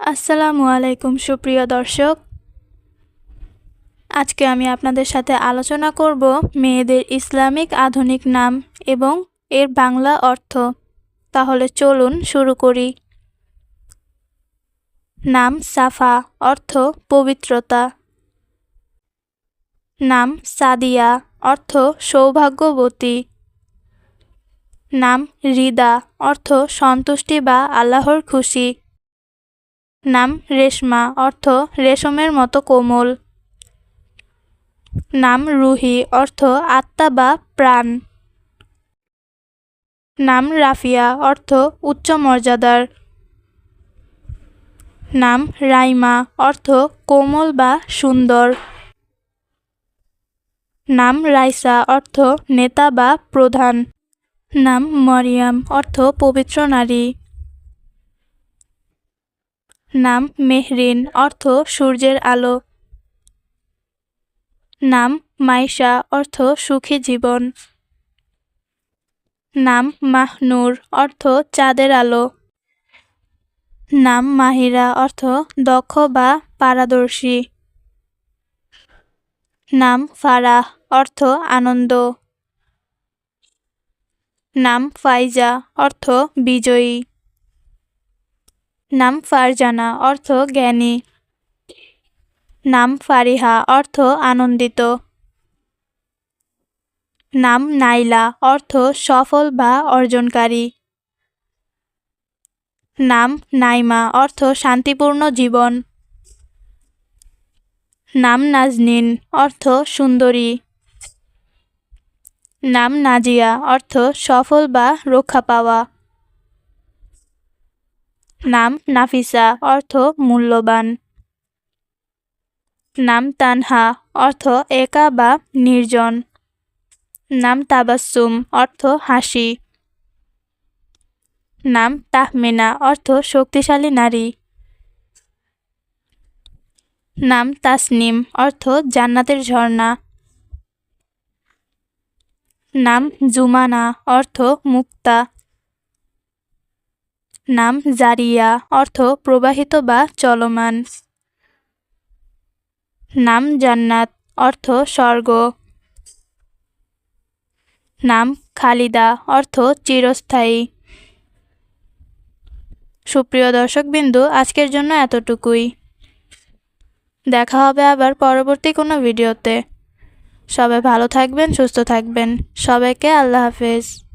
আসসালামু আলাইকুম সুপ্রিয় দর্শক। আজকে আমি আপনাদের সাথে আলোচনা করব মেয়েদের ইসলামিক আধুনিক নাম এবং এর বাংলা অর্থ। তাহলে চলুন শুরু করি। নাম সাফা, অর্থ পবিত্রতা। নাম সাদিয়া, অর্থ সৌভাগ্যবতী। নাম রিদা, অর্থ সন্তুষ্টি বা আল্লাহর খুশি। নাম রেশমা, অর্থ রেশমের মতো কোমল। নাম রুহি, অর্থ আত্মা বা প্রাণ। নাম রাফিয়া, অর্থ উচ্চ মর্যাদার। নাম রাইমা, অর্থ কোমল বা সুন্দর। নাম রাইসা, অর্থ নেতা বা প্রধান। নাম মরিয়াম, অর্থ পবিত্র নারী। নাম মেহরিন, অর্থ সূর্যের আলো। নাম মাইশা, অর্থ সুখী জীবন। নাম মাহনুর, অর্থ চাঁদের আলো। নাম মাহিরা, অর্থ দক্ষ বা পারদর্শী। নাম ফারাহ, অর্থ আনন্দ। নাম ফাইজা, অর্থ বিজয়ী। নাম ফারজানা, অর্থ জ্ঞানী। নাম ফারিহা, অর্থ আনন্দিত। নাম নাইলা, অর্থ সফল বা অর্জনকারী। নাম নাইমা, অর্থ শান্তিপূর্ণ জীবন। নাম নাজনীন, অর্থ সুন্দরী। নাম নাজিয়া, অর্থ সফল বা রক্ষা পাওয়া। নাম নাফিসা, অর্থ মূল্যবান। নাম তানহা, অর্থ একা বা নির্জন। নাম তাবাসসুম, অর্থ হাসি। নাম তাহমিনা, অর্থ শক্তিশালী নারী। নাম তাসনিম, অর্থ জান্নাতের ঝর্ণা। নাম জুমানা, অর্থ মুক্তা। নাম জারিয়া, অর্থ প্রবাহিত বা চলমান। নাম জান্নাত, অর্থ স্বর্গ। নাম খালিদা, অর্থ চিরস্থায়ী। সুপ্রিয় দর্শকবিন্দু, আজকের জন্য এতটুকুই। দেখা হবে আবার পরবর্তী কোনো ভিডিওতে। সবাই ভালো থাকবেন, সুস্থ থাকবেন। সবাইকে আল্লাহ হাফেজ।